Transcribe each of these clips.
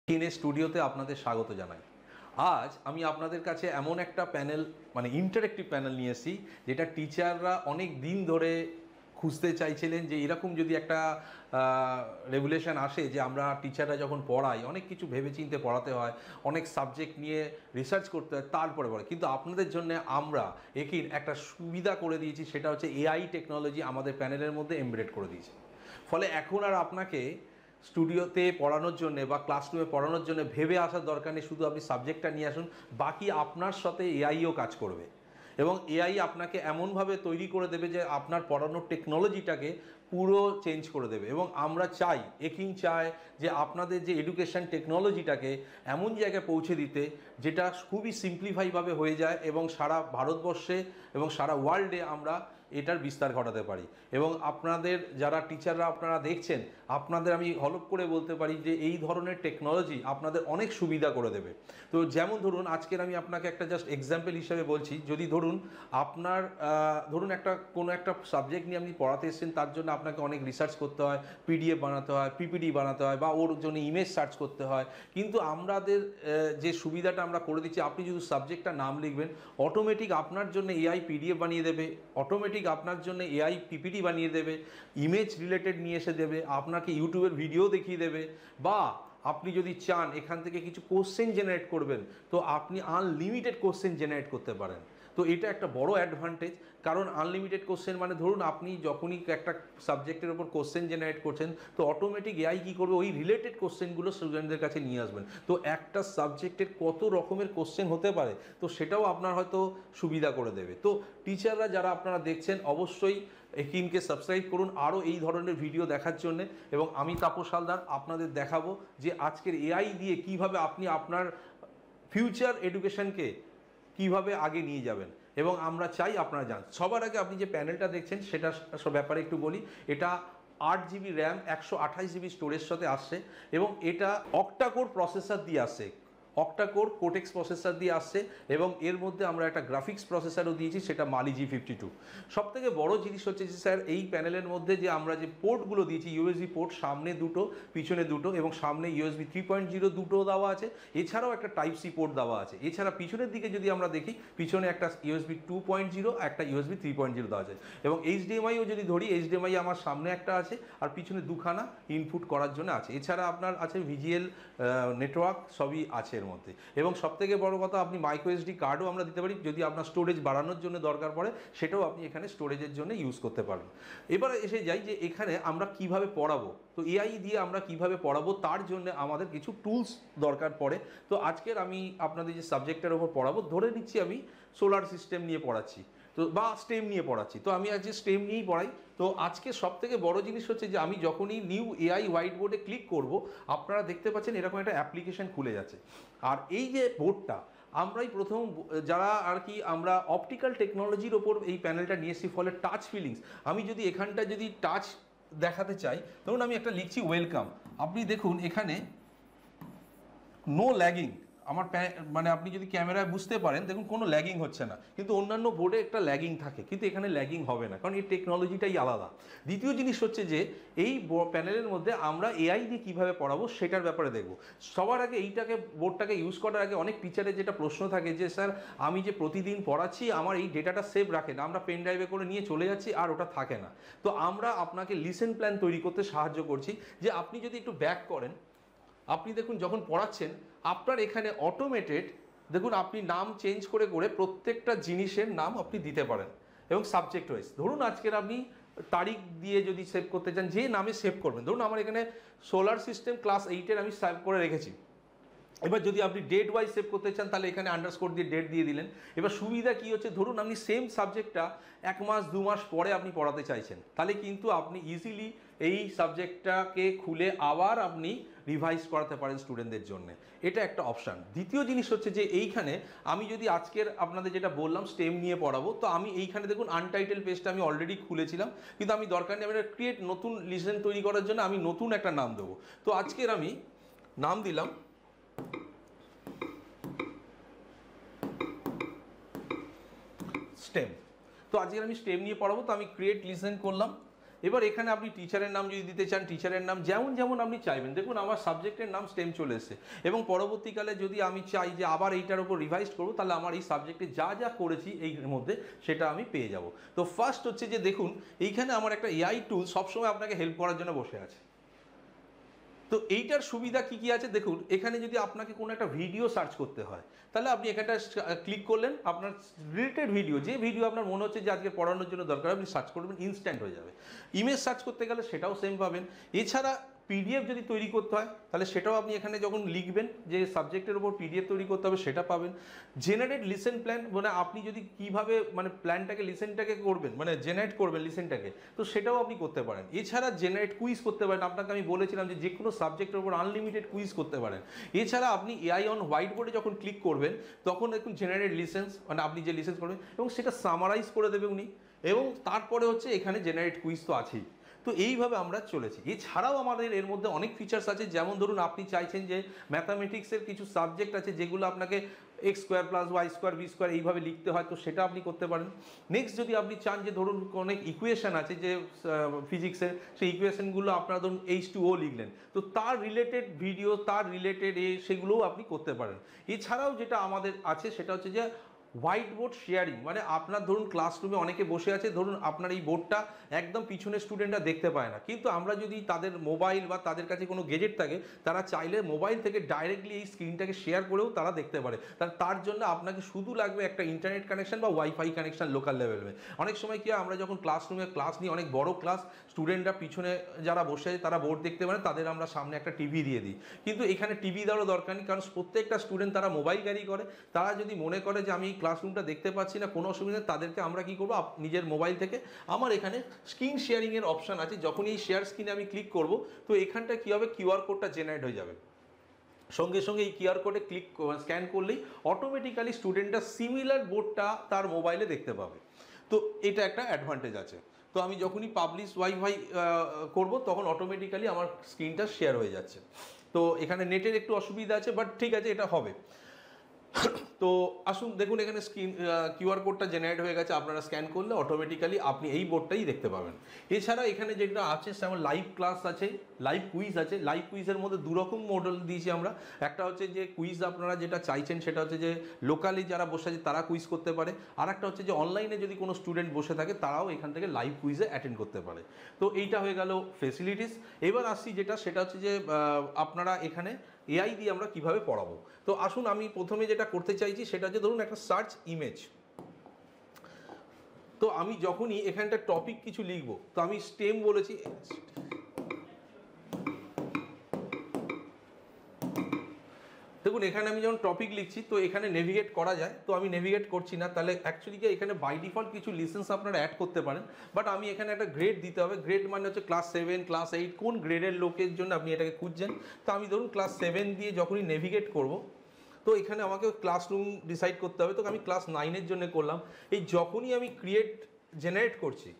কিনে স্টুডিওতে আপনাদের স্বাগত জানাই। আজ আমি আপনাদের কাছে এমন একটা প্যানেল মানে ইন্টারেক্টিভ প্যানেল নিয়ে এসেছি যেটা টিচাররা অনেক দিন ধরে খুঁজতে চাইছিলেন যে এরকম যদি একটা রেগুলেশন আসে যে আমরা টিচাররা যখন পড়াই অনেক কিছু ভেবেচিন্তে পড়াতে হয়, অনেক সাবজেক্ট নিয়ে রিসার্চ করতে হয়, তারপরে পড়ে। কিন্তু আপনাদের জন্য আমরা একই একটা সুবিধা করে দিয়েছি, সেটা হচ্ছে এআই টেকনোলজি আমাদের প্যানেলের মধ্যে এমবেডেড করে দিয়েছে। ফলে এখন আর আপনাকে স্টুডিওতে পড়ানোর জন্য বা ক্লাসরুমে পড়ানোর জন্য ভেবে আসার দরকার নেই, শুধু আপনি সাবজেক্টটা নিয়ে আসুন, বাকি আপনার সাথে এআইও কাজ করবে। এবং এআই আপনাকে এমনভাবে তৈরি করে দেবে যে আপনার পড়ানোর টেকনোলজিটাকে পুরো চেঞ্জ করে দেবে। এবং আমরা চাই, একিং চায় যে আপনাদের যে এডুকেশন টেকনোলজিটাকে এমন জায়গায় পৌঁছে দিতে যেটা খুবই সিম্পলিফাইভাবে হয়ে যায় এবং সারা ভারতবর্ষে এবং সারা ওয়ার্ল্ডে আমরা এটার বিস্তার ঘটাতে পারি। এবং আপনাদের যারা টিচাররা আপনারা দেখছেন, আপনাদের আমি হলপ করে বলতে পারি যে এই ধরনের টেকনোলজি আপনাদের অনেক সুবিধা করে দেবে। তো যেমন ধরুন, আজকের আমি আপনাকে একটা জাস্ট এক্সাম্পল হিসেবে বলছি। যদি ধরুন আপনার ধরুন কোনো একটা সাবজেক্ট নিয়ে আপনি পড়াতে এসেছেন, তার জন্য আপনাকে অনেক রিসার্চ করতে হয়, পিডিএফ বানাতে হয়, পিপিটি বানাতে হয়, বা ওর জন্য ইমেজ সার্চ করতে হয়। কিন্তু আমাদের যে সুবিধাটা আমরা করে দিচ্ছি, আপনি যদি সাবজেক্টটার নাম লিখবেন, অটোমেটিক আপনার জন্য এআই পিডিএফ বানিয়ে দেবে, অটোমেটিক আপনার জন্য এআই পিপিটি বানিয়ে দেবে, ইমেজ রিলেটেড নিয়ে এসে দেবে, আপনাকে ইউটিউবের ভিডিও দেখিয়ে দেবে। বা আপনি যদি চান এখান থেকে কিছু কোশ্চেন জেনারেট করবেন, তো আপনি আনলিমিটেড কোশ্চেন জেনারেট করতে পারেন। তো এটা একটা বড় অ্যাডভান্টেজ, কারণ আনলিমিটেড কোশ্চেন মানে ধরুন আপনি যখনই একটা সাবজেক্টের ওপর কোশ্চেন জেনারেট করছেন, তো অটোমেটিক এআই কী করবে, ওই রিলেটেড কোশ্চেনগুলো স্টুডেন্টদের কাছে নিয়ে আসবেন। তো একটা সাবজেক্টের কত রকমের কোশ্চেন হতে পারে, তো সেটাও আপনার হয়তো সুবিধা করে দেবে। তো টিচাররা যারা আপনারা দেখছেন, অবশ্যই একিনকে সাবস্ক্রাইব করুন আরও এই ধরনের ভিডিও দেখার জন্য। এবং আমি তাপস হালদার আপনাদের দেখাবো যে আজকের এআই দিয়ে কিভাবে আপনি আপনার ফিউচার এডুকেশনকে কিভাবে আগে নিয়ে যাবেন। এবং আমরা চাই আপনারা যান। সবার আগে আপনি যে প্যানেলটা দেখছেন সেটা ব্যাপারে একটু বলি। এটা 8 GB র্যাম, 128 GB স্টোরেজ সাথে আসছে, এবং এটা অক্টাকোর প্রসেসর দিয়ে আসছে, অক্টাকোর কোটেক্স প্রসেসর দিয়ে আসছে। এবং এর মধ্যে আমরা একটা গ্রাফিক্স প্রসেসরও দিয়েছি, সেটা মালি G52। সবথেকে বড় জিনিস হচ্ছে যে স্যার, এই প্যানেলের মধ্যে যে আমরা যে পোর্টগুলো দিয়েছি, ইউএসবি পোর্ট সামনে দুটো, পিছনে দুটো, এবং সামনে USB 3.0 দুটো দেওয়া আছে, এছাড়াও একটা টাইপ সি পোর্ট দেওয়া আছে। এছাড়া পিছনের দিকে যদি আমরা দেখি, পিছনে একটা USB 2.0, একটা USB 3.0 দেওয়া আছে। এবং HDMIও যদি ধরি, HDMI আমার সামনে একটা আছে, আর পিছনে দুখানা ইনপুট করার জন্য আছে। এছাড়া আপনার আছে VGL নেটওয়ার্ক, সবই আছে এর মধ্যে। এবং সবথেকে বড় কথা, আপনি মাইক্রো এসডি কার্ডও আমরা দিতে পারি, যদি আপনার স্টোরেজ বাড়ানোর জন্য দরকার পড়ে, সেটাও আপনি এখানে স্টোরেজের জন্য ইউজ করতে পারবেন। এবারে এসে যাই যে এখানে আমরা কিভাবে পড়াবো। তো এআই দিয়ে আমরা কিভাবে পড়াবো, তার জন্য আমাদের কিছু টুলস দরকার পড়ে। তো আজকের আমি আপনাদের যে সাবজেক্টের ওপর পড়াবো, ধরে নিচ্ছি আমি সোলার সিস্টেম নিয়ে পড়াচ্ছি, তো বা স্টেম নিয়ে পড়াচ্ছি, তো আমি আজকে স্টেম নিয়েই পড়াই। তো আজকে সবথেকে বড় জিনিস হচ্ছে যে আমি যখনই নিউ এআই হোয়াইট বোর্ডে ক্লিক করব, আপনারা দেখতে পাচ্ছেন এরকম একটা অ্যাপ্লিকেশন খুলে যাচ্ছে। আর এই যে বোর্ডটা, আমরাই প্রথম যারা আর কি আমরা অপটিক্যাল টেকনোলজির ওপর এই প্যানেলটা নিয়ে এসেছি, ফলে টাচ ফিলিংস, আমি যদি এখানটা যদি টাচ দেখাতে চাই, ধরুন আমি একটা লিখছি ওয়েলকাম, আপনি দেখুন এখানে নো ল্যাগিং। আমার মানে আপনি যদি ক্যামেরায় বুঝতে পারেন, দেখুন কোনো ল্যাগিং হচ্ছে না। কিন্তু অন্যান্য বোর্ডে একটা ল্যাগিং থাকে, কিন্তু এখানে ল্যাগিং হবে না, কারণ এই টেকনোলজিটাই আলাদা। দ্বিতীয় জিনিস হচ্ছে যে এই প্যানেলের মধ্যে আমরা এআই দিয়ে কীভাবে পড়াবো সেটার ব্যাপারে দেখব। সবার আগে বোর্ডটাকে ইউজ করার আগে অনেক টিচারের যেটা প্রশ্ন থাকে যে স্যার, আমি যে প্রতিদিন পড়াচ্ছি, আমার এই ডেটাটা সেভ রাখে না, আমরা পেন ড্রাইভে করে নিয়ে চলে যাচ্ছি আর ওটা থাকে না। তো আমরা আপনাকে লিসেন প্ল্যান তৈরি করতে সাহায্য করছি, যে আপনি যদি একটু ব্যাক করেন, আপনি দেখুন যখন পড়াচ্ছেন আপনার এখানে অটোমেটেড দেখুন আপনি নাম চেঞ্জ করে করে প্রত্যেকটা জিনিসের নাম আপনি দিতে পারেন, এবং সাবজেক্ট ওয়াইজ। ধরুন আজকের আপনি তারিখ দিয়ে যদি সেভ করতে চান, যে নামে সেভ করবেন, ধরুন আমার এখানে সোলার সিস্টেম ক্লাস 8-এর আমি সেভ করে রেখেছি। এবার যদি আপনি ডেট ওয়াইজ সেভ করতে চান, তাহলে এখানে আন্ডারস্কোর দিয়ে ডেট দিয়ে দিলেন। এবার সুবিধা কী হচ্ছে, ধরুন আপনি সেম সাবজেক্টটা 1 মাস 2 মাস পরে আপনি পড়াতে চাইছেন, তাহলে কিন্তু আপনি ইজিলি এই সাবজেক্টটাকে খুলে আবার আপনি রিভাইজ করাতে পারেন স্টুডেন্টদের জন্য। এটা একটা অপশান। দ্বিতীয় জিনিস হচ্ছে যে এইখানে আমি যদি আজকের আপনাদের যেটা বললাম স্টেম নিয়ে পড়াবো, তো আমি এইখানে দেখুন আনটাইটেল পেজটা আমি অলরেডি খুলেছিলাম, কিন্তু আমি দরকার নেই, আমি ক্রিয়েট নতুন লিসেন তৈরি করার জন্য আমি নতুন একটা নাম দেবো। তো আজকের আমি নাম দিলাম স্টেম। তো আজকে আমি স্টেম নিয়ে পড়াবো, তো আমি ক্রিয়েট লিসেন করলাম, এবার এখানে আপনি টিচারের নাম যদি দিতে চান টিচারের নাম যেমন যেমন আপনি চাইবেন। দেখুন আমার সাবজেক্টের নাম স্টেম চলে এসেছে, এবং পরবর্তীকালে যদি আমি চাই যে আবার এইটার উপর রিভাইজ করবো, তাহলে আমার এই সাবজেক্টে যা যা করেছি এর মধ্যে সেটা আমি পেয়ে যাব। তো ফার্স্ট হচ্ছে যে দেখুন এইখানে আমার একটা এআই টুল সবসময় আপনাকে হেল্প করার জন্য বসে আছে। তো এইটার সুবিধা কি কি আছে দেখুন, এখানে যদি আপনাকে কোনো একটা ভিডিও সার্চ করতে হয়, তাহলে আপনি এখানটা ক্লিক করলেন, আপনার রিলেটেড ভিডিও, যে ভিডিও আপনার মনে হচ্ছে যে আজকে পড়ানোর জন্য দরকার, আপনি সার্চ করবেন, ইনস্ট্যান্ট হয়ে যাবে। ইমেজ সার্চ করতে গেলে সেটাও সেম পাবেন। এছাড়া পিডিএফ যদি তৈরি করতে হয়, তাহলে সেটাও আপনি এখানে যখন লিখবেন যে সাবজেক্টের উপর পিডিএফ তৈরি করতে হবে, সেটা পাবেন। জেনারেট লিসেন প্ল্যান, মানে আপনি যদি কীভাবে মানে প্ল্যানটাকে লিসেনটাকে করবেন, মানে জেনারেট করবেন লিসেনটাকে, তো সেটাও আপনি করতে পারেন। এছাড়া জেনারেট কুইজ করতে পারেন, আপনাকে আমি বলেছিলাম যে কোনো সাবজেক্টের উপর আনলিমিটেড কুইজ করতে পারেন। এছাড়া আপনি এআই অন হোয়াইট বোর্ডে যখন ক্লিক করবেন, তখন দেখুন জেনারেট লিসেন্স, মানে আপনি যে লিসেন্স করবেন এবং সেটা সামারাইজ করে দেবে উনি, এবং তারপরে হচ্ছে এখানে জেনারেট কুইজ তো আছেই। তো এইভাবে আমরা চলেছি। এছাড়াও আমাদের এর মধ্যে অনেক ফিচার্স আছে, যেমন ধরুন আপনি চাইছেন যে ম্যাথামেটিক্সের কিছু সাবজেক্ট আছে যেগুলো আপনাকে x square plus y square b square এইভাবে লিখতে হয়, তো সেটা আপনি করতে পারেন। নেক্সট যদি আপনি চান যে ধরুন অনেক ইকুয়েশন আছে যে ফিজিক্সের, সেই ইকুয়েশনগুলো আপনারা ধরুন H2O লিখলেন, তো তার রিলেটেড ভিডিও, তার রিলেটেড সেগুলোও আপনি করতে পারেন। এছাড়াও যেটা আমাদের আছে সেটা হচ্ছে যে হোয়াইট বোর্ড শেয়ারিং, মানে আপনার ধরুন ক্লাসরুমে অনেকে বসে আছে, ধরুন আপনার এই বোর্ডটা একদম পিছনে স্টুডেন্টরা দেখতে পায় না, কিন্তু আমরা যদি তাদের মোবাইল বা তাদের কাছে কোনো গেজেট থাকে, তারা চাইলে মোবাইল থেকে ডাইরেক্টলি এই স্ক্রিনটাকে শেয়ার করেও তারা দেখতে পারে। তার জন্য আপনাকে শুধু লাগবে একটা ইন্টারনেট কানেকশন বা ওয়াইফাই কানেকশন লোকাল লেভেলে। অনেক সময় কি আমরা যখন ক্লাসরুমে ক্লাস নিই, অনেক বড় ক্লাস, স্টুডেন্টরা পিছনে যারা বসে আছে তারা বোর্ড দেখতে পারে, তাদের আমরা সামনে একটা টিভি দিয়ে দিই। কিন্তু এখানে টিভি দেওয়ারও দরকার নেই, কারণ প্রত্যেকটা স্টুডেন্ট তারা মোবাইল ক্যারি করে। তারা যদি মনে করে যে আমি ক্লাসরুমটা দেখতে পাচ্ছি না, কোনো অসুবিধা, তাদেরকে আমরা কি করবো, নিজের মোবাইল থেকে আমার এখানে স্ক্রিন শেয়ারিংয়ের অপশান আছে, যখন এই শেয়ার স্ক্রিনে আমি ক্লিক করব, তো এখানটা কী হবে, কিউআর কোডটা জেনারেট হয়ে যাবে। সঙ্গে সঙ্গে এই কিউআর কোডে স্ক্যান করলেই অটোমেটিক্যালি স্টুডেন্টটা সিমিলার বোর্ডটা তার মোবাইলে দেখতে পাবে। তো এটা একটা অ্যাডভান্টেজ আছে। তো আমি যখনই পাবলিশ ওয়াইফাই করব, তখন অটোমেটিক্যালি আমার স্ক্রিনটা শেয়ার হয়ে যাচ্ছে। তো এখানে নেটের একটু অসুবিধা আছে, বাট ঠিক আছে, এটা হবে। তো আসুন দেখুন, এখানে স্ক্রিন কিউআর কোডটা জেনারেট হয়ে গেছে, আপনারা স্ক্যান করলে অটোমেটিক্যালি আপনি এই বোর্ডটাই দেখতে পাবেন। এছাড়া এখানে যেটা আছে যেমন লাইভ ক্লাস আছে, লাইভ কুইজ আছে। লাইভ কুইজের মধ্যে দুরকম মডেল দিয়েছি আমরা। একটা হচ্ছে যে কুইজ আপনারা যেটা চাইছেন সেটা হচ্ছে যে লোকালি যারা বসে আছে তারা কুইজ করতে পারে, আর একটা হচ্ছে যে অনলাইনে যদি কোনো স্টুডেন্ট বসে থাকে তারাও এখান থেকে লাইভ কুইজে অ্যাটেন্ড করতে পারে। তো এইটা হয়ে গেল ফেসিলিটিস। এবার আসছি সেটা হচ্ছে যে আপনারা এখানে এআই দিয়ে আমরা কিভাবে পড়াবো। তো আসুন আমি প্রথমে যেটা করতে চাইছি সেটা হচ্ছে ধরুন একটা সার্চ ইমেজ। তো আমি যখনই এখানটা টপিক কিছু লিখব, তো আমি স্টেম বলেছি, দেখুন এখানে আমি যখন টপিক লিখছি তো এখানে নেভিগেট করা যায়, তো আমি নেভিগেট করছি না। তাহলে অ্যাকচুয়ালি কি এখানে বাই ডিফল্ট কিছু লিসেন্স আপনারা অ্যাড করতে পারেন, বাট আমি এখানে একটা গ্রেড দিতে হবে। গ্রেড মানে হচ্ছে ক্লাস 7, ক্লাস 8, কোন গ্রেডের লোকের জন্য আপনি এটাকে খুঁজছেন। তো আমি ধরুন ক্লাস 7 দিয়ে যখনই নেভিগেট করব, তো এখানে আমাকে ক্লাসরুম ডিসাইড করতে হবে। তো আমি ক্লাস 9-এর জন্য করলাম। এই যখনই আমি জেনারেট করছি,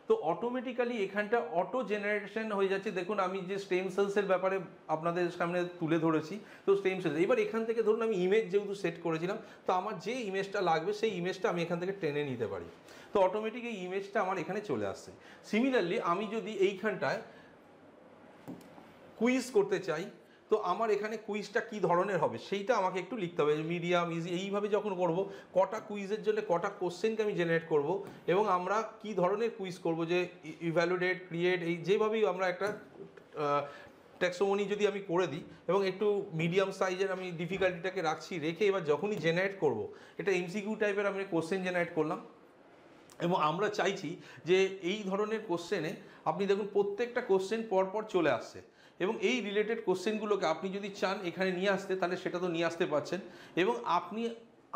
তো অটোমেটিক্যালি এখানটা অটো জেনারেশন হয়ে যাচ্ছে। দেখুন আমি যে স্টেম সেলসের ব্যাপারে আপনাদের সামনে তুলে ধরেছি, তো স্টেম সেলস, এবার এখান থেকে ধরুন আমি ইমেজ যেহেতু সেট করেছিলাম, তো আমার যে ইমেজটা লাগবে সেই ইমেজটা আমি এখান থেকে টেনে নিতে পারি। তো অটোমেটিক এই ইমেজটা আমার এখানে চলে আসছে। সিমিলারলি আমি যদি এইখানটায় কুইজ করতে চাই, তো আমার এখানে কুইজটা কী ধরনের হবে সেইটা আমাকে একটু লিখতে হবে। মিডিয়াম, ইজি, এইভাবে যখন করব, কটা কুইজের জন্য কটা কোশ্চেনকে আমি জেনারেট করব, এবং আমরা কি ধরনের কুইজ করব, যে ইভ্যালুয়েট, ক্রিয়েট, এই যেভাবেই আমরা একটা ট্যাক্সোনমি যদি আমি করে দিই, এবং একটু মিডিয়াম সাইজের আমি ডিফিকাল্টিটাকে রেখে এবার যখনই জেনারেট করব, এটা এমসিকিউ টাইপের আমি কোশ্চেন জেনারেট করলাম। এবং আমরা চাইছি যে এই ধরনের কোশ্চেনে আপনি দেখুন প্রত্যেকটা কোশ্চেন পরপর চলে আসছে, এবং এই রিলেটেড কোশ্চেনগুলোকে আপনি যদি চান এখানে নিয়ে আসতে, তাহলে সেটা তো নিয়ে আসতে পারছেন, এবং আপনি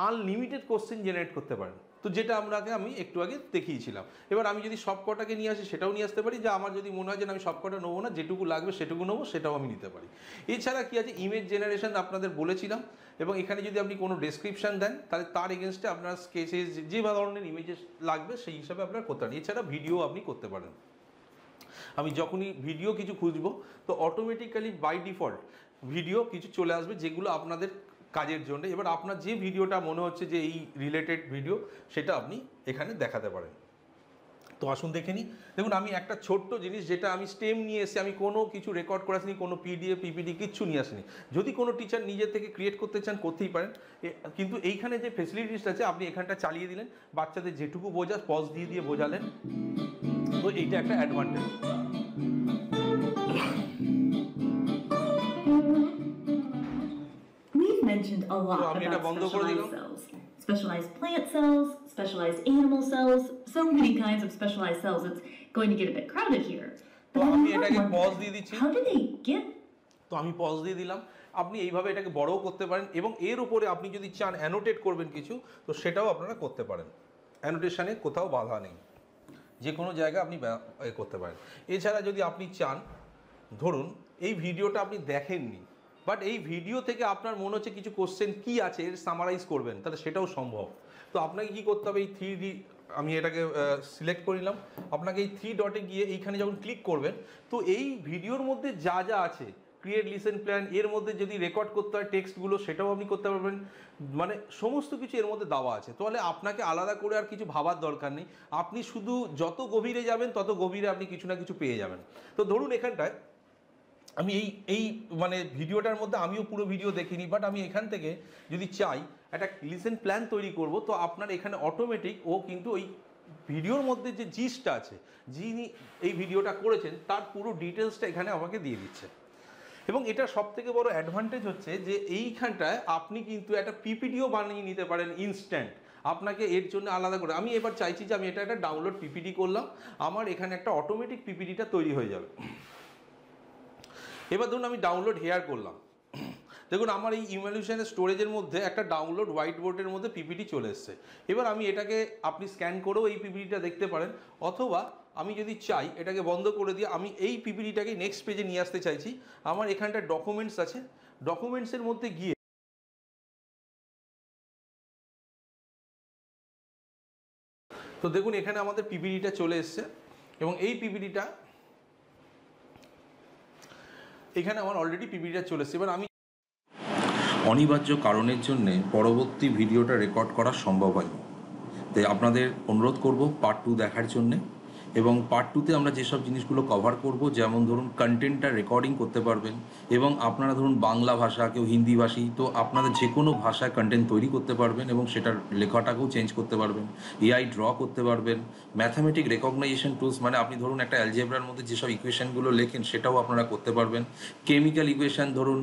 আনলিমিটেড কোশ্চেন জেনারেট করতে পারেন। তো যেটা আমি একটু আগে দেখিয়েছিলাম। এবার আমি যদি সব কটাকে নিয়ে আসি সেটাও নিয়ে আসতে পারি, যে আমার যদি মনে হয় যে আমি সব কটা নেবো না, যেটুকু লাগবে সেটুকু নেবো, সেটাও আমি নিতে পারি। এছাড়া কি আছে, ইমেজ জেনারেশন আপনাদের বলেছিলাম, এবং এখানে যদি আপনি কোনো ডেসক্রিপশান দেন, তাহলে তার এগেনস্টে আপনার স্কেচেস যে ধরনের ইমেজেস লাগবে সেই হিসাবে আপনার করতে পারেন। এছাড়া ভিডিও আপনি করতে পারেন। আমি যখনই ভিডিও কিছু খুঁজবো, তো অটোমেটিক্যালি বাই ডিফল্ট ভিডিও কিছু চলে আসবে যেগুলো আপনাদের কাজের জন্য। এবার আপনার যে ভিডিওটা মনে হচ্ছে যে এই রিলেটেড ভিডিও, সেটা আপনি এখানে দেখাতে পারেন। তো আসুন দেখে নিই। দেখুন আমি একটা ছোট্ট জিনিস, যেটা আমি স্টেম নিয়ে এসে আমি কোনো কিছু রেকর্ড করে আসিনি, কোনো পিডিএফ পিপিটি কিচ্ছু নিয়ে আসিনি। যদি কোনো টিচার নিজের থেকে ক্রিয়েট করতে চান করতেই পারেন, কিন্তু এইখানে যে ফেসিলিটিসটা আছে আপনি এখানটা চালিয়ে দিলেন, বাচ্চাদের যেটুকু বোঝা পজ দিয়ে দিয়ে বোঝালেন, তো এইটা একটা advantage. We've mentioned a lot about specialized cells. Specialized plant cells, specialized animal cells, so many kinds of specialized cells. It's going to get a bit crowded here. তো আমি এটাকে পজ দিয়ে দিচ্ছি। How did they get? তো আমি pause দিয়ে দিলাম। আপনি এইভাবে এটাকে বড়ও করতে পারেন, এবং এর উপরে আপনি যদি চান অ্যানোটেট করবেন কিছু, তো সেটাও আপনারা করতে পারেন। অ্যানোটেশনে কোথাও বাধা নেই, যে কোনো জায়গায় আপনি করতে পারেন। এছাড়া যদি আপনি চান, ধরুন এই ভিডিওটা আপনি দেখেননি, বাট এই ভিডিও থেকে আপনার মনে হচ্ছে কিছু কোশ্চেন কী আছে এর সামারাইজ করবেন, তাহলে সেটাও সম্ভব। তো আপনাকে কী করতে হবে, এই 3D আমি এটাকে সিলেক্ট করে নিলাম। আপনাকে এই 3 ডটে গিয়ে এইখানে যখন ক্লিক করবেন, তো এই ভিডিওর মধ্যে যা যা আছে, ক্রিয়েট লিসেন প্ল্যান, এর মধ্যে যদি রেকর্ড করতে হয় টেক্সটগুলো, সেটাও আপনি করতে পারবেন। মানে সমস্ত কিছু এর মধ্যে দেওয়া আছে, তাহলে আপনাকে আলাদা করে আর কিছু ভাবার দরকার নেই। আপনি শুধু যত গভীরে যাবেন তত গভীরে আপনি কিছু না কিছু পেয়ে যাবেন। তো ধরুন এখানটায় আমি এই মানে ভিডিওটার মধ্যে আমিও পুরো ভিডিও দেখিনি, বাট আমি এখান থেকে যদি চাই একটা লিসেন প্ল্যান তৈরি করব, তো আপনার এখানে অটোমেটিক ও কিন্তু ওই ভিডিওর মধ্যে যে জিসটা আছে, যিনি এই ভিডিওটা করেছেন তার পুরো ডিটেলসটা এখানে আমাকে দিয়ে দিচ্ছে। এবং এটা সবথেকে বড় অ্যাডভান্টেজ হচ্ছে যে এইখানটায় আপনি কিন্তু একটা পিপিটিও বানিয়ে নিতে পারেন ইনস্ট্যান্ট। আপনাকে এর জন্য আলাদা করে, আমি এবার চাইছি যে আমি এটা একটা ডাউনলোড পিপিটি করলাম, আমার এখানে একটা অটোমেটিক পিপিটিটা তৈরি হয়ে যাবে। এবার ধরুন আমি ডাউনলোড হেয়ার করলাম, দেখুন আমার এই ইভ্যালুয়েশনের স্টোরেজের মধ্যে একটা ডাউনলোড হোয়াইট বোর্ডের মধ্যে পিপিটি চলে এসছে। এবার আমি এটাকে আপনি স্ক্যান করেও এই পিপিটিটা দেখতে পারেন, অথবা আমি যদি চাই এটাকে বন্ধ করে দিয়ে আমি এই পিপিটিটাকে নেক্সট পেজে নিয়ে আসতে চাইছি। আমার এখানটা ডকুমেন্টস আছে, ডকুমেন্টসের মধ্যে গিয়ে তো দেখুন এখানে আমাদের পিপিটিটা চলে এসছে, এবং এই পিপিটিটা এখানে আমার অলরেডি পিপিটিটা চলে এসছে। এবার আমি অনিবার্য কারণের জন্য পরবর্তী ভিডিওটা রেকর্ড করা সম্ভব হয়নি, তাই আপনাদের অনুরোধ করব পার্ট 2 দেখার জন্যে। এবং পার্ট 2তে আমরা যেসব জিনিসগুলো কভার করব, যেমন ধরুন কন্টেন্টটা রেকর্ডিং করতে পারবেন, এবং আপনারা ধরুন বাংলা ভাষা, কেউ হিন্দিভাষী, তো আপনাদের যে কোনো ভাষায় কন্টেন্ট তৈরি করতে পারবেন এবং সেটার লেখাটাকেও চেঞ্জ করতে পারবেন, এআই ড্র করতে পারবেন, ম্যাথামেটিক রেকগনাইজেশন টুলস, মানে আপনি ধরুন একটা অ্যালজেব্রার মধ্যে যেসব ইকুয়েশনগুলো লেখেন সেটাও আপনারা করতে পারবেন, কেমিক্যাল ইকুয়েশন ধরুন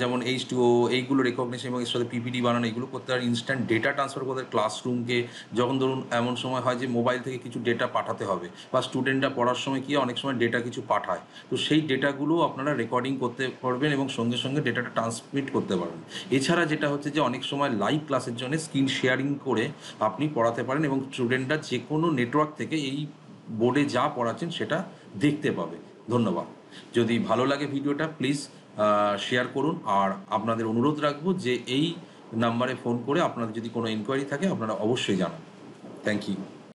যেমন H2O, এইগুলো রেকগনিশন এবং এর সাথে পিপিটি বানানো, এগুলো করতে পারেন। ইনস্ট্যান্ট ডেটা ট্রান্সফার করতে ক্লাসরুমকে, যখন ধরুন এমন সময় হয় যে মোবাইল থেকে কিছু ডেটা পাঠাতে হবে, বা স্টুডেন্টরা পড়ার সময় কি অনেক সময় ডেটা কিছু পাঠায়, তো সেই ডেটাগুলো আপনারা রেকর্ডিং করতে পারবেন এবং সঙ্গে সঙ্গে ডেটাটা ট্রান্সমিট করতে পারবেন। এছাড়া যেটা হচ্ছে যে অনেক সময় লাইভ ক্লাসের জন্য স্ক্রিন শেয়ারিং করে আপনি পড়াতে পারেন, এবং স্টুডেন্টরা যে কোনো নেটওয়ার্ক থেকে এই বোর্ডে যা পড়াচ্ছেন সেটা দেখতে পাবে। ধন্যবাদ। যদি ভালো লাগে ভিডিওটা প্লিজ শেয়ার করুন, আর আপনাদের অনুরোধ রাখবো যে এই নাম্বারে ফোন করে আপনাদের যদি কোনো ইনকোয়ারি থাকে আপনারা অবশ্যই জানান। Thank you.